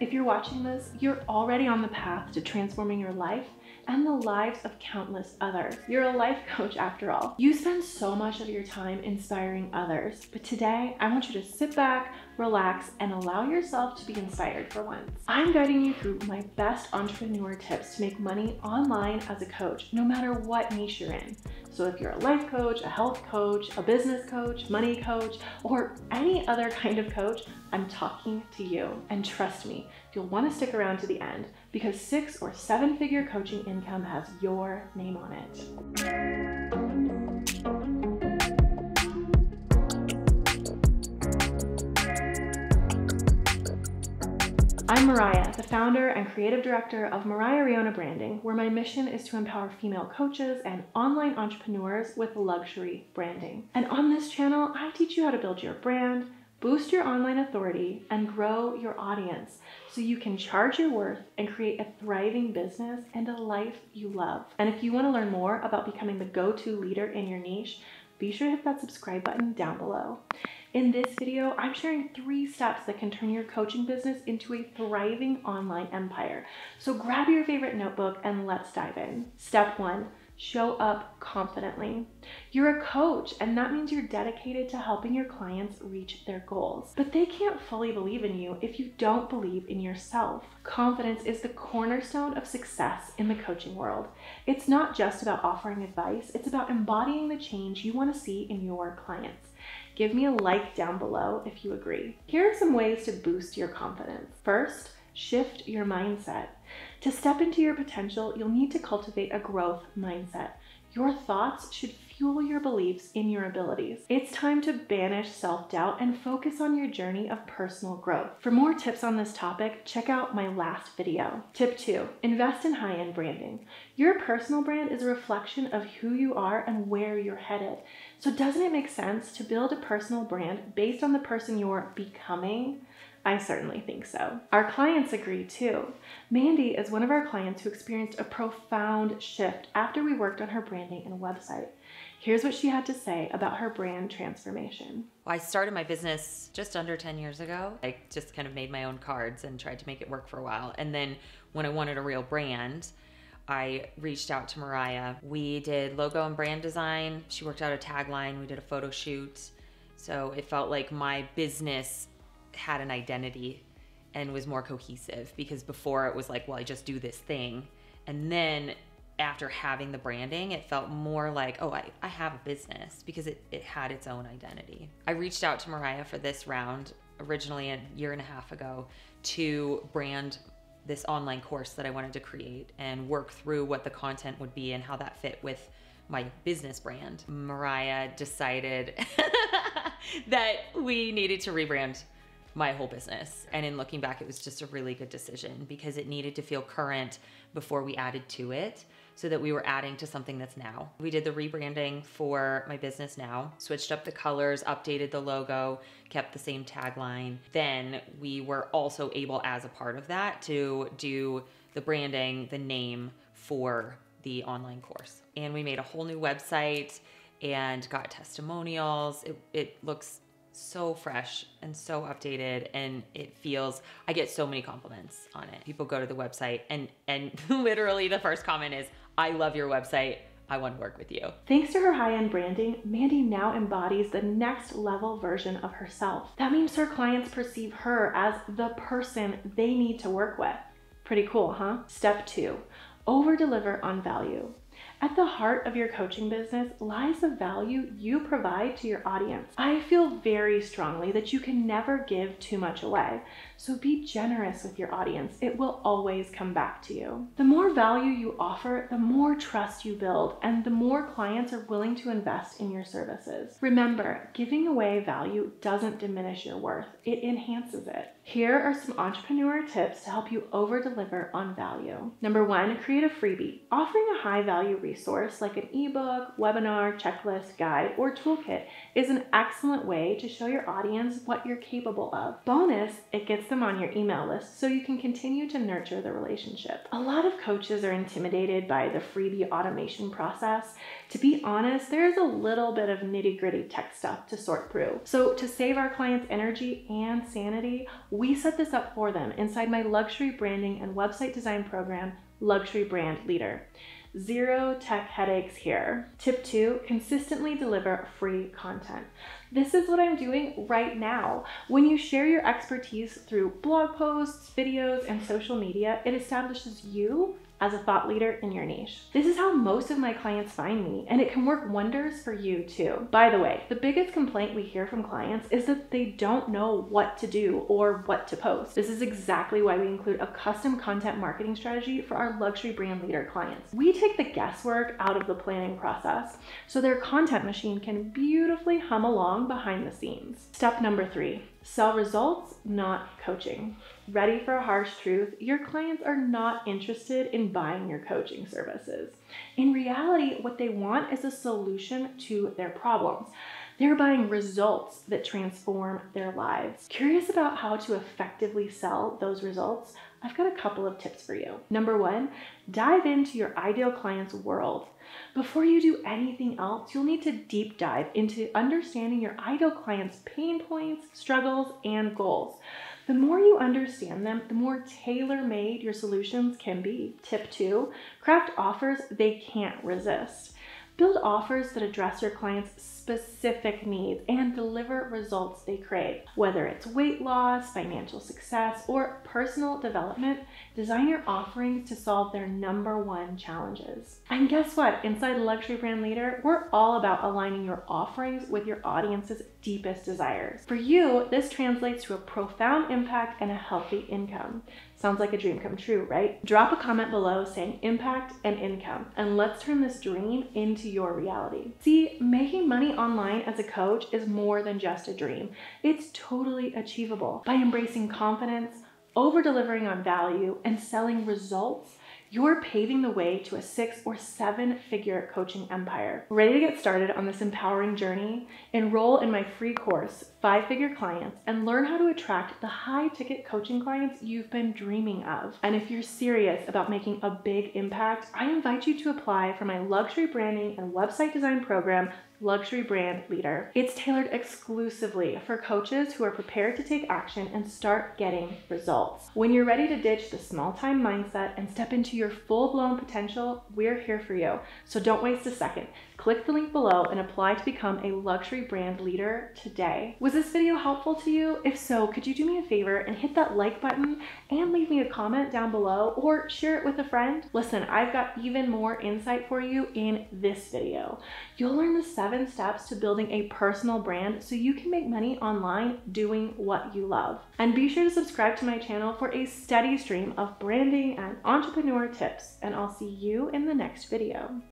If you're watching this, you're already on the path to transforming your life and the lives of countless others. You're a life coach after all. You spend so much of your time inspiring others, but today I want you to sit back, relax, and allow yourself to be inspired for once. I'm guiding you through my best entrepreneur tips to make money online as a coach, no matter what niche you're in. So if you're a life coach, a health coach, a business coach, money coach, or any other kind of coach, I'm talking to you. And trust me, you'll want to stick around to the end because 6 or 7 figure coaching income has your name on it. I'm Moriah, the founder and creative director of Moriah Riona Branding, where my mission is to empower female coaches and online entrepreneurs with luxury branding. And on this channel, I teach you how to build your brand, boost your online authority, and grow your audience so you can charge your worth and create a thriving business and a life you love. And if you want to learn more about becoming the go-to leader in your niche, be sure to hit that subscribe button down below. In this video, I'm sharing 3 steps that can turn your coaching business into a thriving online empire. So grab your favorite notebook and let's dive in. Step 1. Show up confidently. You're a coach, and that means you're dedicated to helping your clients reach their goals. But they can't fully believe in you if you don't believe in yourself. Confidence is the cornerstone of success in the coaching world. It's not just about offering advice, it's about embodying the change you want to see in your clients. Give me a like down below if you agree. Here are some ways to boost your confidence. First, shift your mindset. To step into your potential, you'll need to cultivate a growth mindset. Your thoughts should fuel your beliefs in your abilities. It's time to banish self-doubt and focus on your journey of personal growth. For more tips on this topic, check out my last video. Tip 2, invest in high-end branding. Your personal brand is a reflection of who you are and where you're headed. So doesn't it make sense to build a personal brand based on the person you're becoming? I certainly think so. Our clients agree too. Mandy is one of our clients who experienced a profound shift after we worked on her branding and website. Here's what she had to say about her brand transformation. I started my business just under 10 years ago. I just kind of made my own cards and tried to make it work for a while. And then when I wanted a real brand, I reached out to Moriah. We did logo and brand design. She worked out a tagline. We did a photo shoot. So it felt like my business had an identity and was more cohesive, because before it was like, well, I just do this thing. And then after having the branding, it felt more like, oh, I have a business, because it had its own identity. I reached out to Moriah for this round originally a year and a half ago to brand this online course that I wanted to create and work through what the content would be and how that fit with my business brand. Moriah decided that we needed to rebrand my whole business. And in looking back, it was just a really good decision, because it needed to feel current before we added to it, so that we were adding to something that's now. We did the rebranding for my business now, switched up the colors, updated the logo, kept the same tagline. Then we were also able, as a part of that, to do the branding, the name for the online course. And we made a whole new website and got testimonials. It looks so fresh and so updated, and it feels, I get so many compliments on it. People go to the website and literally the first comment is, I love your website, I want to work with you. Thanks to her high-end branding, Mandy now embodies the next level version of herself. That means her clients perceive her as the person they need to work with. Pretty cool, huh? Step 2, over-deliver on value. At the heart of your coaching business lies the value you provide to your audience. I feel very strongly that you can never give too much away, so be generous with your audience. It will always come back to you. The more value you offer, the more trust you build, and the more clients are willing to invest in your services. Remember, giving away value doesn't diminish your worth, it enhances it. Here are some entrepreneur tips to help you over-deliver on value. Number 1, create a freebie. Offering a high-value resource like an ebook, webinar, checklist, guide, or toolkit is an excellent way to show your audience what you're capable of. Bonus, it gets gets them on your email list so you can continue to nurture the relationship. A lot of coaches are intimidated by the freebie automation process. To be honest, there's a little bit of nitty-gritty tech stuff to sort through. So to save our clients energy and sanity, we set this up for them inside my luxury branding and website design program, Luxury Brand Leader. Zero tech headaches here. Tip 2, consistently deliver free content. This is what I'm doing right now. When you share your expertise through blog posts, videos, and social media, it establishes you as a thought leader in your niche. This is how most of my clients find me, and it can work wonders for you too. By the way, the biggest complaint we hear from clients is that they don't know what to do or what to post. This is exactly why we include a custom content marketing strategy for our luxury brand leader clients. We take the guesswork out of the planning process so their content machine can beautifully hum along behind the scenes. Step number 3, sell results, not coaching. Ready for a harsh truth? Your clients are not interested in buying your coaching services. In reality, what they want is a solution to their problems. They're buying results that transform their lives. Curious about how to effectively sell those results? I've got a couple of tips for you. Number 1, dive into your ideal client's world. Before you do anything else, you'll need to deep dive into understanding your ideal client's pain points, struggles, and goals. The more you understand them, the more tailor-made your solutions can be. Tip 2, craft offers they can't resist. Build offers that address your client's specific needs and deliver results they crave. Whether it's weight loss, financial success, or personal development, design your offerings to solve their number 1 challenges. And guess what? Inside Luxury Brand Leader, we're all about aligning your offerings with your audience's deepest desires. For you, this translates to a profound impact and a healthy income. Sounds like a dream come true, right? Drop a comment below saying impact and income, and let's turn this dream into your reality. See, making money online as a coach is more than just a dream. It's totally achievable. By embracing confidence, over-delivering on value, and selling results, you're paving the way to a 6 or 7-figure coaching empire. Ready to get started on this empowering journey? Enroll in my free course, 5-Figure Clients, and learn how to attract the high-ticket coaching clients you've been dreaming of. And if you're serious about making a big impact, I invite you to apply for my luxury branding and website design program, Luxury Brand Leader. It's tailored exclusively for coaches who are prepared to take action and start getting results. When you're ready to ditch the small-time mindset and step into your full-blown potential, we're here for you. So don't waste a second. Click the link below and apply to become a luxury brand leader today. Was this video helpful to you? If so, could you do me a favor and hit that like button and leave me a comment down below or share it with a friend? Listen, I've got even more insight for you in this video. You'll learn the 7 steps to building a personal brand so you can make money online doing what you love. And be sure to subscribe to my channel for a steady stream of branding and entrepreneur tips, and I'll see you in the next video.